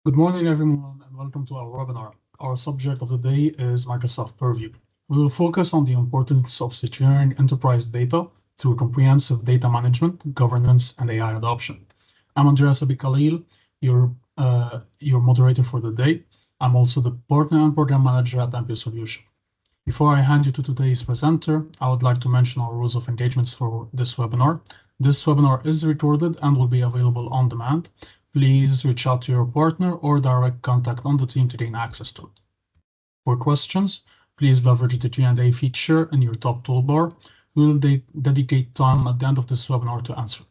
Good morning, everyone, and welcome to our webinar. Our subject of the day is Microsoft Purview. We will focus on the importance of securing enterprise data through comprehensive data management, governance, and AI adoption. I'm Andreas Abikhalil, your moderator for the day. I'm also the partner and program manager at Purview Solution. Before I hand you to today's presenter, I would like to mention our rules of engagement for this webinar. This webinar is recorded and will be available on demand. Please reach out to your partner or direct contact on the team to gain access to it. For questions, please leverage the Q&A feature in your top toolbar. We will dedicate time at the end of this webinar to answer.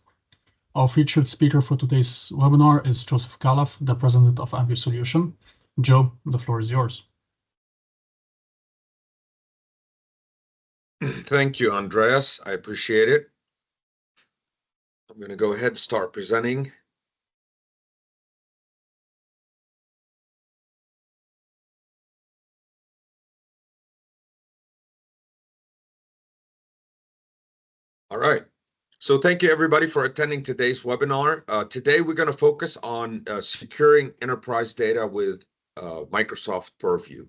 Our featured speaker for today's webinar is Joseph Calaf, the president of Purview Solution. Joe, the floor is yours. Thank you, Andreas. I appreciate it. I'm going to go ahead and start presenting. All right. So thank you, everybody, for attending today's webinar. Today, we're going to focus on securing enterprise data with Microsoft Purview.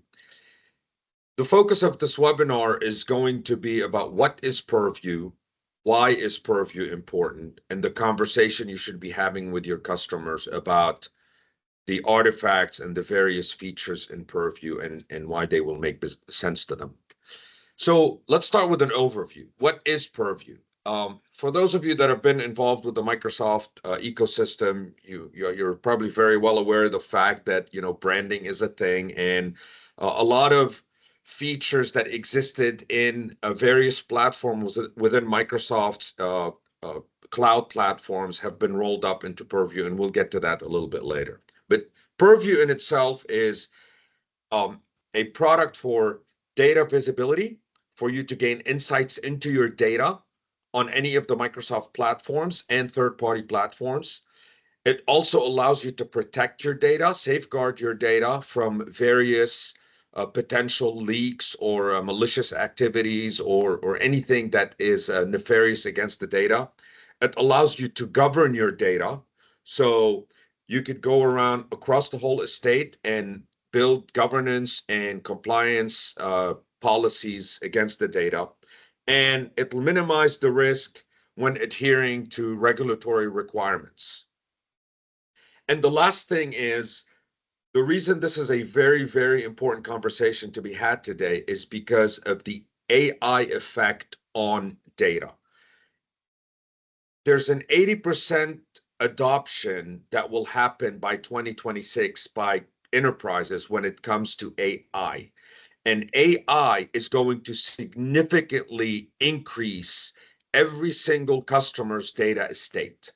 The focus of this webinar is going to be about what is Purview, why is Purview important, and the conversation you should be having with your customers about the artifacts and the various features in Purview and why they will make sense to them. So let's start with an overview. What is Purview? For those of you that have been involved with the Microsoft ecosystem, you're probably very well aware of the fact that branding is a thing, and a lot of features that existed in various platforms within Microsoft's cloud platforms have been rolled up into Purview, and we'll get to that a little bit later. But Purview in itself is a product for data visibility, for you to gain insights into your data on any of the Microsoft platforms and third-party platforms. It also allows you to protect your data, safeguard your data from various potential leaks or malicious activities or anything that is nefarious against the data. It allows you to govern your data. So you could go around across the whole estate and build governance and compliance policies against the data. And it will minimize the risk when adhering to regulatory requirements. And the last thing is, the reason this is a very, very important conversation to be had today is because of the AI effect on data. There's an 80% adoption that will happen by 2026 by enterprises when it comes to AI. And AI is going to significantly increase every single customer's data estate.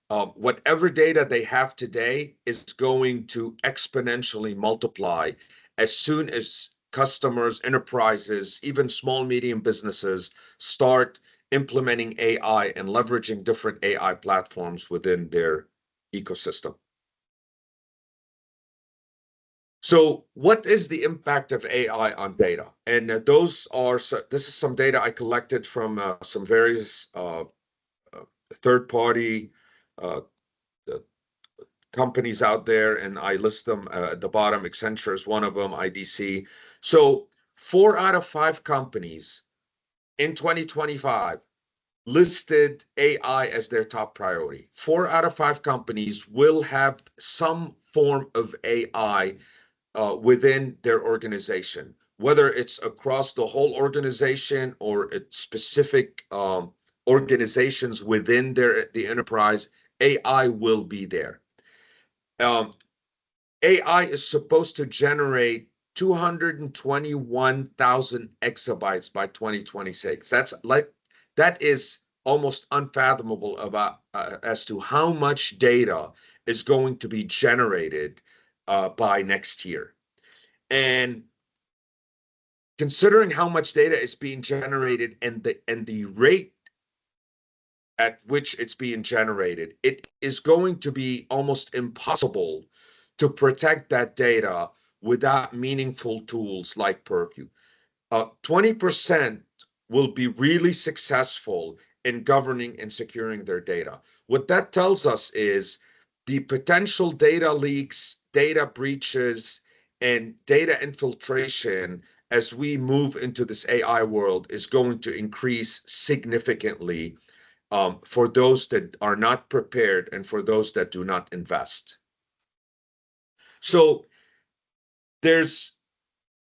Whatever data they have today is going to exponentially multiply as soon as customers, enterprises, even small, medium businesses start implementing AI and leveraging different AI platforms within their ecosystem. So what is the impact of AI on data? And this is some data I collected from some various third-party companies out there, and I list them at the bottom. Accenture is one of them, IDC. So 4 out of 5 companies in 2025 listed AI as their top priority. 4 out of 5 companies will have some form of AI within their organization, whether it's across the whole organization or it's specific organizations within the enterprise. AI will be there. AI is supposed to generate 221,000 exabytes by 2026. That is almost unfathomable about as to how much data is going to be generated by next year. And considering how much data is being generated and the rate at which it's being generated, it is going to be almost impossible to protect that data without meaningful tools like Purview. 20% will be really successful in governing and securing their data. What that tells us is the potential data leaks data breaches and data infiltration as we move into this AI world is going to increase significantly for those that are not prepared and for those that do not invest. So there's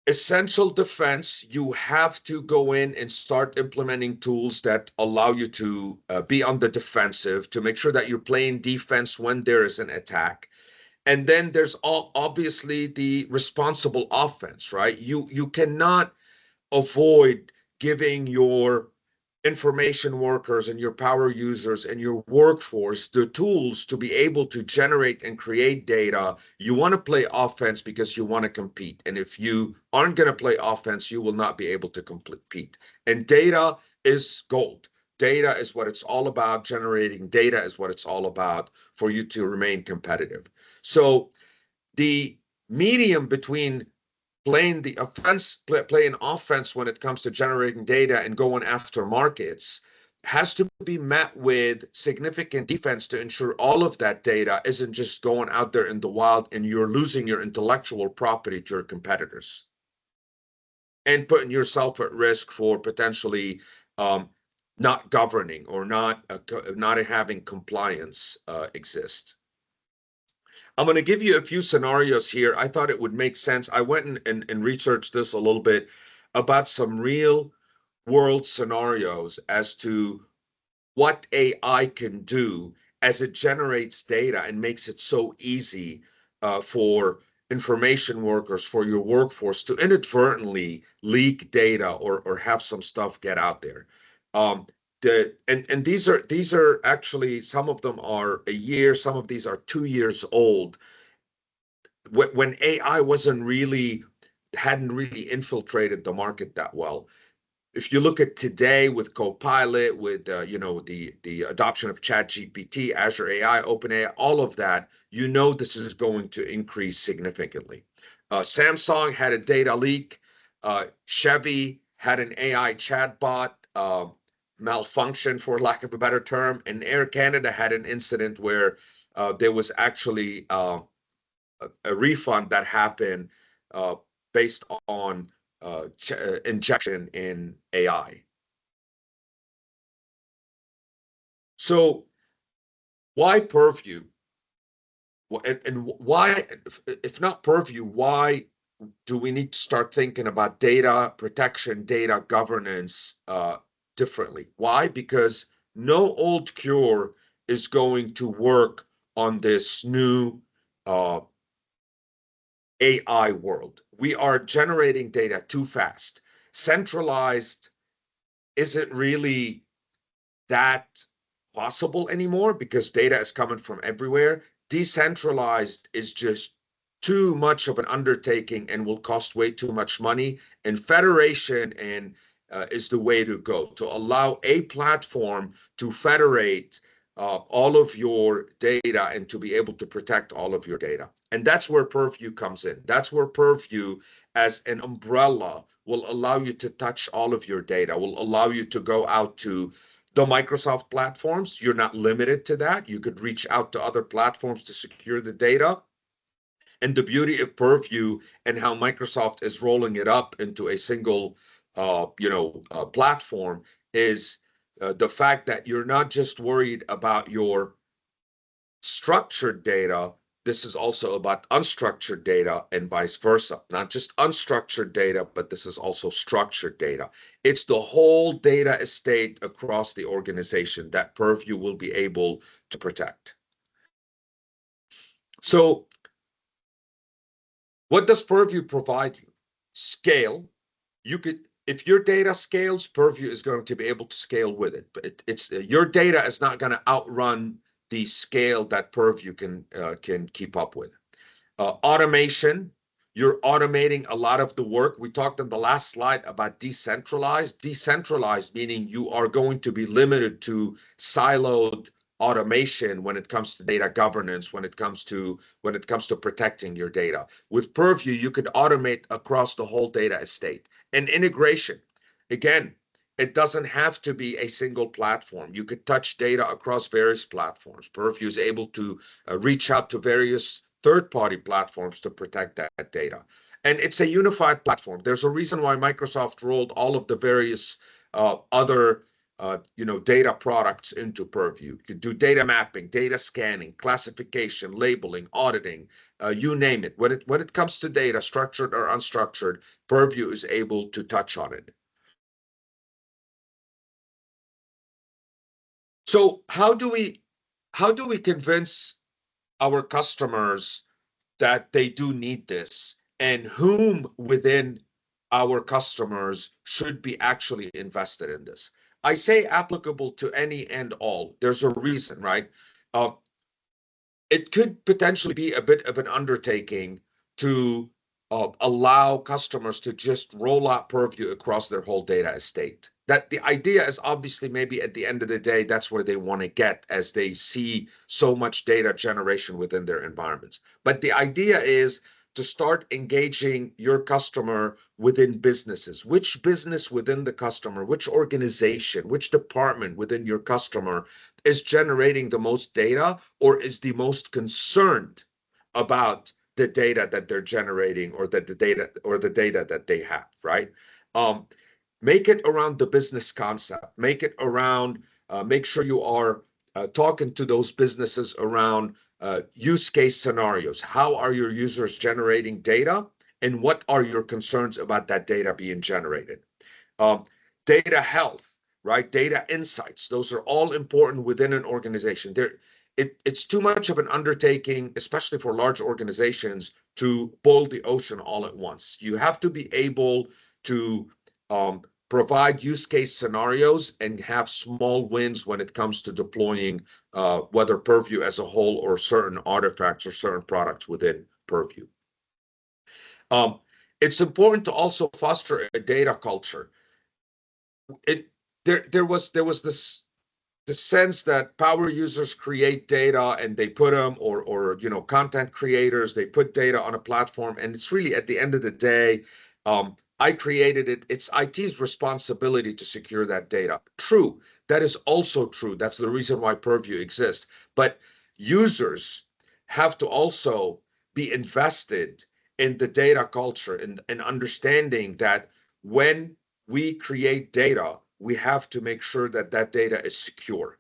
essential defense. You have to go in and start implementing tools that allow you to be on the defensive, to make sure that you're playing defense when there is an attack. And then there's obviously the responsible offense, right? You cannot avoid giving your information workers and your power users and your workforce the tools to be able to generate and create data. You want to play offense because you want to compete. And if you aren't going to play offense, you will not be able to compete. And data is gold. Data is what it's all about. Generating data is what it's all about for you to remain competitive. So the medium between playing the offense, playing offense when it comes to generating data and going after markets has to be met with significant defense to ensure all of that data isn't just going out there in the wild and you're losing your intellectual property to your competitors and putting yourself at risk for potentially not governing or not having compliance exist. I'm going to give you a few scenarios here. I thought it would make sense. I went and researched this a little bit about some real world scenarios as to what AI can do as it generates data and makes it so easy for information workers, for your workforce to inadvertently leak data or have some stuff get out there. And these are actually, some of them are a year, some of these are 2 years old. When AI hadn't really infiltrated the market that well. If you look at today with Copilot, with the adoption of ChatGPT, Azure AI, OpenAI, all of that, this is going to increase significantly. Samsung had a data leak. Chevy had an AI chatbot malfunction, for lack of a better term, and Air Canada had an incident where there was actually a refund that happened based on injection in AI. So why Purview? And why, if not Purview, why do we need to start thinking about data protection, data governance differently? Why? Because no old cure is going to work on this new AI world. We are generating data too fast. Centralized isn't really that possible anymore because data is coming from everywhere. Decentralized is just too much of an undertaking and will cost way too much money. And federation is the way to go, to allow a platform to federate all of your data and to be able to protect all of your data. And that's where Purview comes in. That's where Purview, as an umbrella, will allow you to touch all of your data, will allow you to go out to the Microsoft platforms. You're not limited to that. You could reach out to other platforms to secure the data. And the beauty of Purview and how Microsoft is rolling it up into a single, platform is the fact that you're not just worried about your structured data. This is also about unstructured data and vice versa. Not just unstructured data, but this is also structured data. It's the whole data estate across the organization that Purview will be able to protect. So what does Purview provide you? Scale. If your data scales, Purview is going to be able to scale with it. But it's your data is not going to outrun the scale that Purview can keep up with. Automation, you're automating a lot of the work. We talked on the last slide about decentralized. Decentralized meaning you are going to be limited to siloed automation when it comes to data governance, when it comes to protecting your data. With Purview, you could automate across the whole data estate. And integration, again, it doesn't have to be a single platform. You could touch data across various platforms. Purview is able to reach out to various third-party platforms to protect that data. And it's a unified platform. There's a reason why Microsoft rolled all of the various other data products into Purview. You could do data mapping, data scanning, classification, labeling, auditing, you name it. When it comes to data, structured or unstructured, Purview is able to touch on it. So how do we convince our customers that they do need this, and whom within our customers should be actually invested in this? I say applicable to any and all. There's a reason, right? It could potentially be a bit of an undertaking to allow customers to just roll out Purview across their whole data estate. That the idea is obviously maybe at the end of the day, that's where they want to get as they see so much data generation within their environments. But the idea is to start engaging your customer within businesses. Which business within the customer, which organization, which department within your customer is generating the most data or is the most concerned about the data that they're generating or the data that they have, right? Make it around the business concept. Make it around, make sure you are talking to those businesses around use case scenarios. How are your users generating data? And what are your concerns about that data being generated? Data health, right? Data insights. Those are all important within an organization. It's too much of an undertaking, especially for large organizations, to boil the ocean all at once. You have to be able to provide use case scenarios and have small wins when it comes to deploying whether Purview as a whole or certain artifacts or certain products within Purview. It's important to also foster a data culture. There was this the sense that power users create data and they put them, or content creators, they put data on a platform, and it's really at the end of the day, I created it. It's IT's responsibility to secure that data. True, that is also true. That's the reason why Purview exists. But users have to also be invested in the data culture and understanding that when we create data, we have to make sure that that data is secure.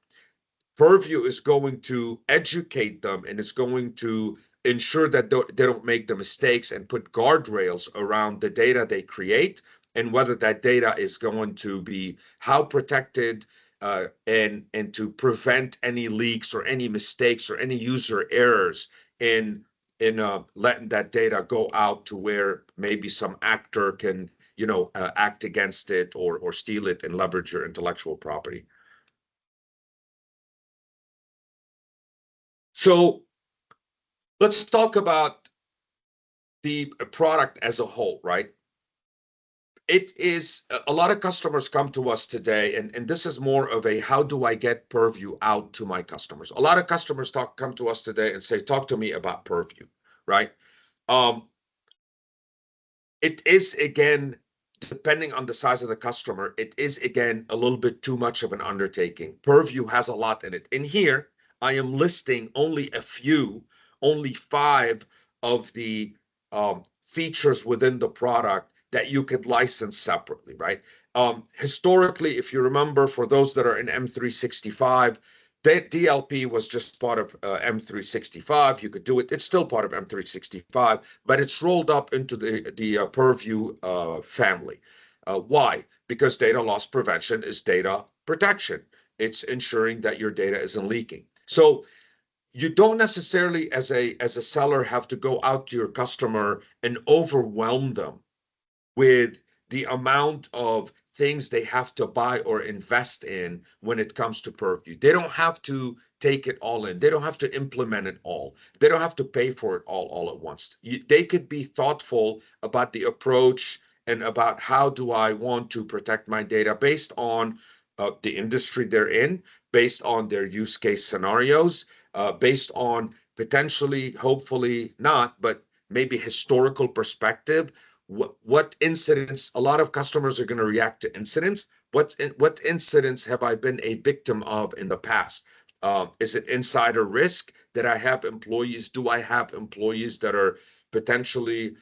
Purview is going to educate them and it's going to ensure that they don't make the mistakes and put guardrails around the data they create and whether that data is going to be how protected and to prevent any leaks or any mistakes or any user errors in letting that data go out to where maybe some actor can act against it or steal it and leverage your intellectual property. So let's talk about the product as a whole, right? It is a lot of customers come to us today, and this is more of a how do I get Purview out to my customers? A lot of customers come to us today and say, talk to me about Purview, right? It is, again, depending on the size of the customer, it is, again, a little bit too much of an undertaking. Purview has a lot in it. In here, I am listing only a few, only 5 of the features within the product that you could license separately, right? Historically, if you remember, for those that are in M365, DLP was just part of M365. You could do it. It's still part of M365, but it's rolled up into the Purview family. Why? Because data loss prevention is data protection. It's ensuring that your data isn't leaking. So you don't necessarily, as a seller, have to go out to your customer and overwhelm them with the amount of things they have to buy or invest in when it comes to Purview. They don't have to take it all in. They don't have to implement it all. They don't have to pay for it all at once. They could be thoughtful about the approach and about how do I want to protect my data based on the industry they're in, based on their use case scenarios, based on potentially, hopefully not, but maybe historical perspective. What incidents, a lot of customers are going to react to incidents. What incidents have I been a victim of in the past? Is it insider risk? that I have employees? Do I have employees that are potentially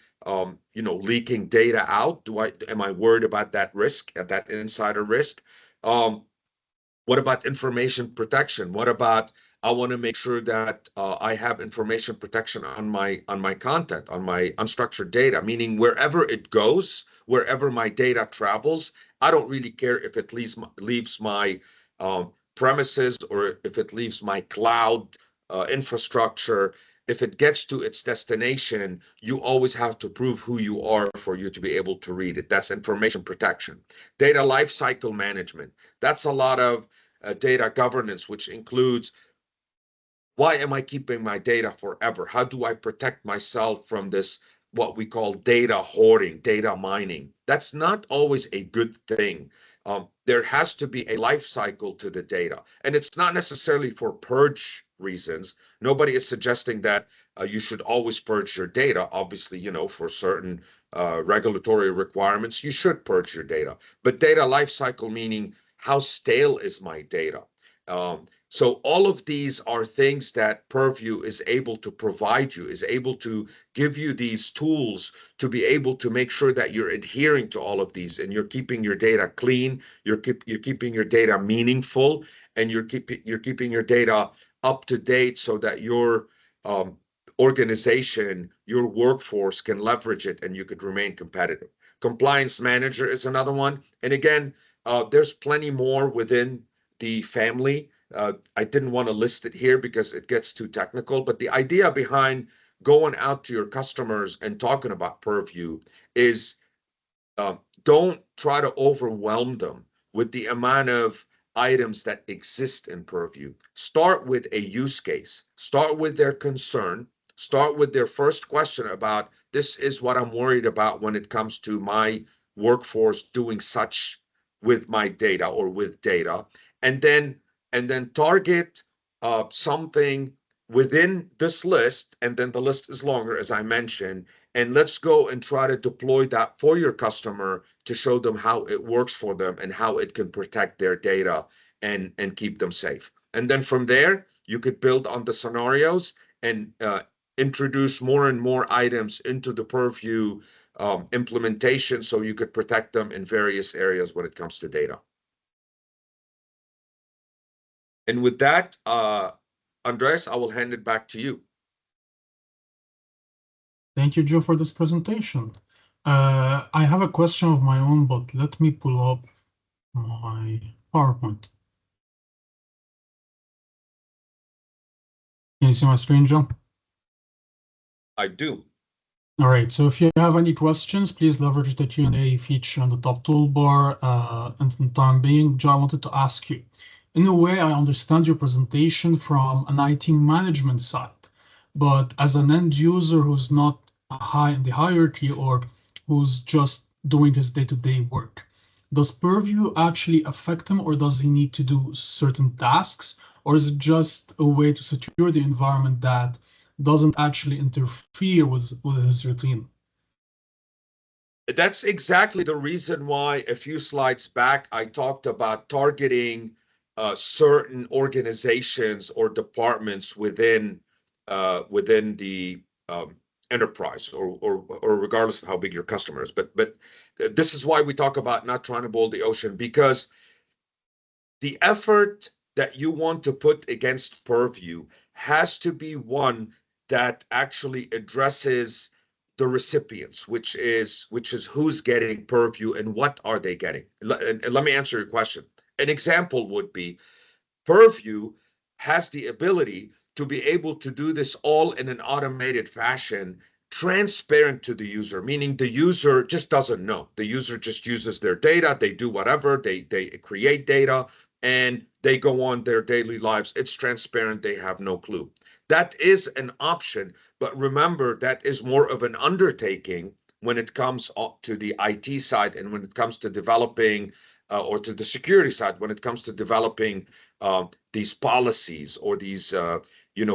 leaking data out? Am I worried about that risk, that insider risk? What about information protection? What about I want to make sure that I have information protection on my content, on my unstructured data, meaning wherever it goes, wherever my data travels, I don't really care if it leaves my premises or if it leaves my cloud infrastructure. If it gets to its destination, you always have to prove who you are for you to be able to read it. That's information protection. Data lifecycle management. That's a lot of data governance, which includes why am I keeping my data forever? How do I protect myself from this, what we call data hoarding, data mining? That's not always a good thing. There has to be a life cycle to the data, and it's not necessarily for purge reasons. Nobody is suggesting that you should always purge your data. Obviously, for certain regulatory requirements, you should purge your data. But data life cycle meaning how stale is my data? So all of these are things that Purview is able to provide you, is able to give you these tools to be able to make sure that you're adhering to all of these and you're keeping your data clean, you're keeping your data meaningful, and you're keeping your data up to date so that your organization, your workforce can leverage it and you could remain competitive. Compliance manager is another one. And again, there's plenty more within the family. I didn't want to list it here because it gets too technical, but the idea behind going out to your customers and talking about Purview is don't try to overwhelm them with the amount of items that exist in Purview. Start with a use case, start with their concern, start with their first question about this is what I'm worried about when it comes to my workforce doing such with my data or with data, and then target something within this list, and then the list is longer, as I mentioned, and let's go and try to deploy that for your customer to show them how it works for them and how it can protect their data and keep them safe. And then from there, you could build on the scenarios and introduce more and more items into the Purview implementation so you could protect them in various areas when it comes to data. And with that, Andres, I will hand it back to you. Thank you, Joe, for this presentation. I have a question of my own, but let me pull up my PowerPoint. Can you see my screen, Joe? I do. All right, so if you have any questions, please leverage the Q&A feature on the top toolbar. And for the time being, Joe, I wanted to ask you, in a way, I understand your presentation from an IT management side, but as an end user who's not high in the hierarchy or who's just doing his day-to-day work, does Purview actually affect him, or does he need to do certain tasks, or is it just a way to secure the environment that doesn't actually interfere with his routine? That's exactly the reason why a few slides back I talked about targeting certain organizations or departments within the enterprise, or regardless of how big your customer is. But this is why we talk about not trying to boil the ocean, because the effort that you want to put against Purview has to be one that actually addresses the recipients, which is who's getting Purview and what are they getting. And let me answer your question. An example would be Purview has the ability to be able to do this all in an automated fashion, transparent to the user, meaning the user just doesn't know. The user just uses their data, they do whatever, they create data, and they go on their daily lives. It's transparent, they have no clue. That is an option, but remember, that is more of an undertaking when it comes to the IT side and when it comes to developing or to the security side, when it comes to developing these policies or these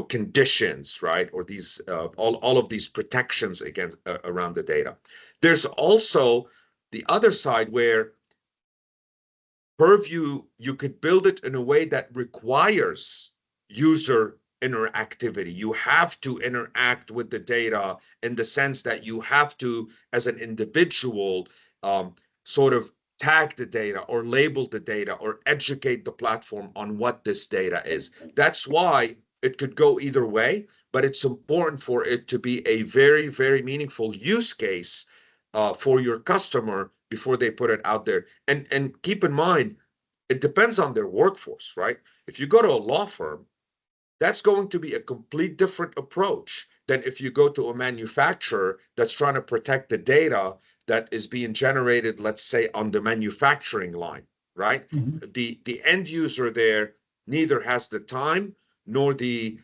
conditions, right? Or these all of these protections against around the data. There's also the other side where Purview, you could build it in a way that requires user interactivity. You have to interact with the data in the sense that you have to, as an individual, sort of tag the data or label the data or educate the platform on what this data is. That's why it could go either way, but it's important for it to be a very, very meaningful use case for your customer before they put it out there. And keep in mind, it depends on their workforce, right? If you go to a law firm, that's going to be a complete different approach than if you go to a manufacturer that's trying to protect the data that is being generated, let's say, on the manufacturing line, right? Mhm. The end user there neither has the time nor the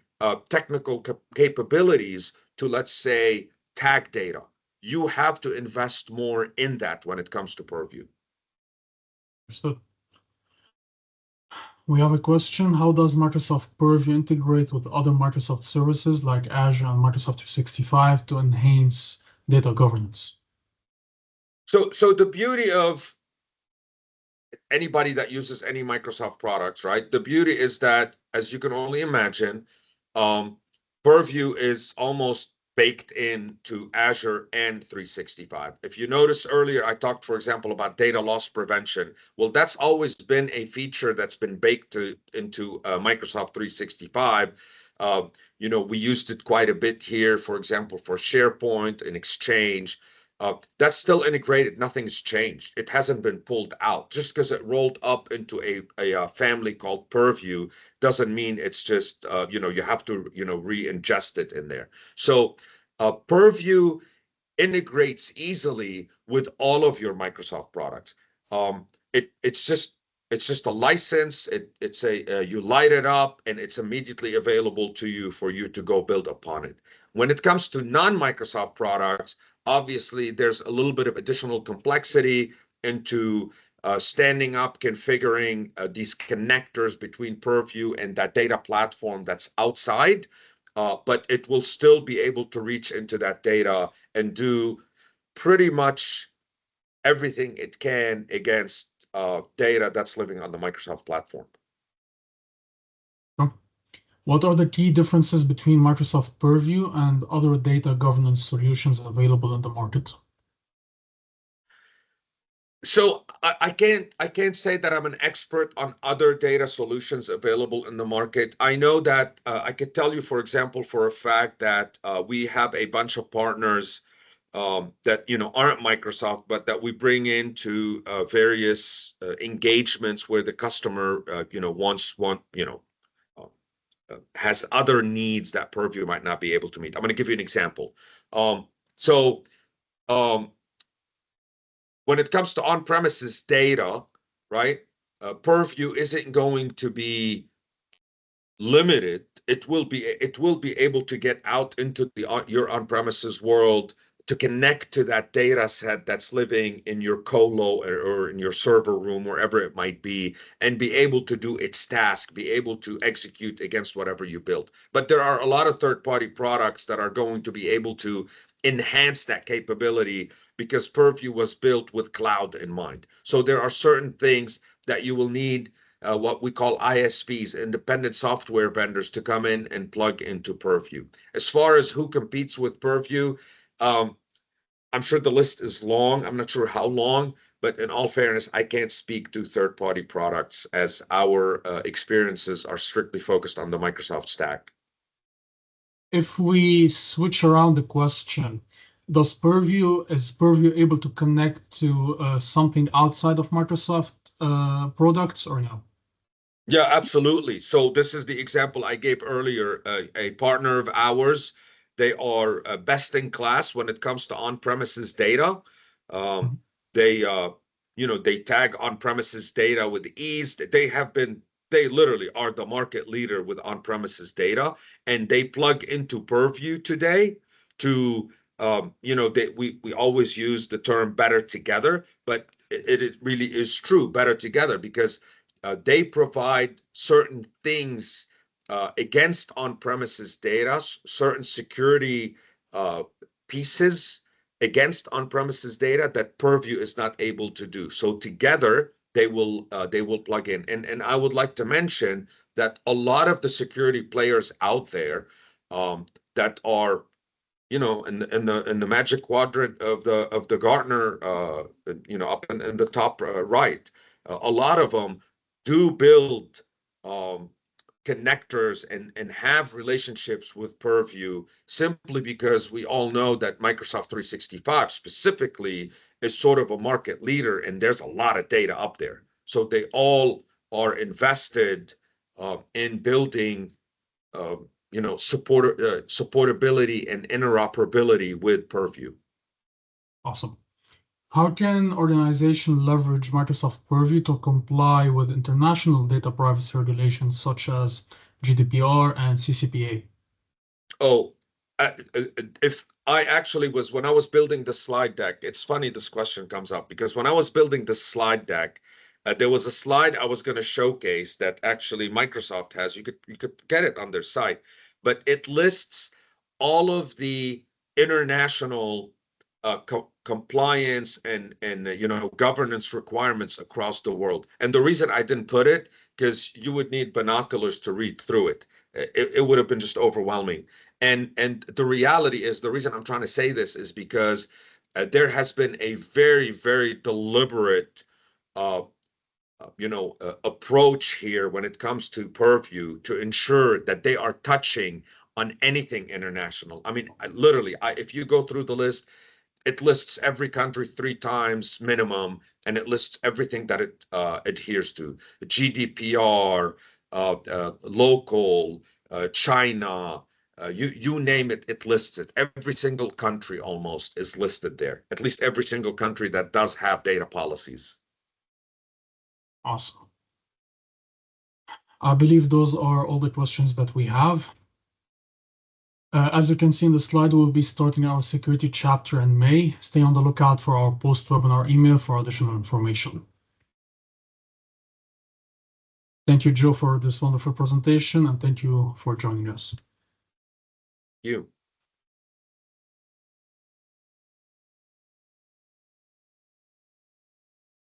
technical capabilities to, let's say, tag data. You have to invest more in that when it comes to Purview. Understood. We have a question. How does Microsoft Purview integrate with other Microsoft services like Azure and Microsoft 365 to enhance data governance? So the beauty of anybody that uses any Microsoft products, right? The beauty is that, as you can only imagine, um, Purview is almost baked into Azure and 365. If you notice earlier, I talked, for example, about data loss prevention. Well, that's always been a feature that's been baked into Microsoft 365. We used it quite a bit here, for example, for SharePoint and Exchange. That's still integrated. Nothing's changed. It hasn't been pulled out. Just because it rolled up into a family called Purview doesn't mean it's just, you have to, re-ingest it in there. So Purview integrates easily with all of your Microsoft products. It's just a license. You light it up and it's immediately available to you for you to go build upon it. When it comes to non-Microsoft products, obviously there's a little bit of additional complexity into standing up, configuring these connectors between Purview and that data platform that's outside. But it will still be able to reach into that data and do pretty much everything it can against data that's living on the Microsoft platform. What are the key differences between Microsoft Purview and other data governance solutions available in the market? So I can't say that I'm an expert on other data solutions available in the market. I know that I could tell you, for example, for a fact that we have a bunch of partners that aren't Microsoft, but that we bring into various engagements where the customer has other needs that Purview might not be able to meet. I'm going to give you an example. So um, when it comes to on-premises data, right? Purview isn't going to be limited. It will be able to get out into your on-premises world to connect to that data set that's living in your colo or in your server room, wherever it might be, and be able to do its task, be able to execute against whatever you build. But there are a lot of third-party products that are going to be able to enhance that capability because Purview was built with cloud in mind. So there are certain things that you will need what we call ISVs, independent software vendors, to come in and plug into Purview. As far as who competes with Purview, I'm sure the list is long. I'm not sure how long, but in all fairness, I can't speak to third-party products as our experiences are strictly focused on the Microsoft stack. If we switch around the question, is Purview able to connect to something outside of Microsoft products or no? Yeah, absolutely. So this is the example I gave earlier. A partner of ours, they are best in class when it comes to on-premises data. Um, Mhm. they tag on-premises data with ease. They literally are the market leader with on-premises data, and they plug into Purview today to, we always use the term better together, but it really is true, better together, because they provide certain things against on-premises data, certain security uh, pieces against on-premises data that Purview is not able to do. So together, they will plug in. And I would like to mention that a lot of the security players out there that are, you know, in the magic quadrant of the Gartner, you know, up in the top right, a lot of them do build connectors and have relationships with Purview simply because we all know that Microsoft 365 specifically is sort of a market leader, and there's a lot of data up there. So they all are invested in building you know, supportability and interoperability with Purview. Awesome. How can organization leverage Microsoft Purview to comply with international data privacy regulations such as GDPR and CCPA? Oh, if I actually was, when I was building the slide deck, it's funny this question comes up because when I was building the slide deck, there was a slide I was going to showcase that actually Microsoft has. You could get it on their site, but it lists all of the international compliance and you know, governance requirements across the world. And the reason I didn't put it, because you would need binoculars to read through it. It would have been just overwhelming. And the reality is, the reason I'm trying to say this is because there has been a very, very deliberate you know, approach here when it comes to Purview to ensure that they are touching on anything international. I mean, literally, if you go through the list, it lists every country 3 times minimum, and it lists everything that it adheres to: GDPR, local, China, you name it, it lists it. Every single country almost is listed there. At least every single country that does have data policies. Awesome. I believe those are all the questions that we have. As you can see in the slide, we'll be starting our security chapter in May. Stay on the lookout for our post-webinar email for additional information. Thank you, Joe, for this wonderful presentation, and thank you for joining us. You.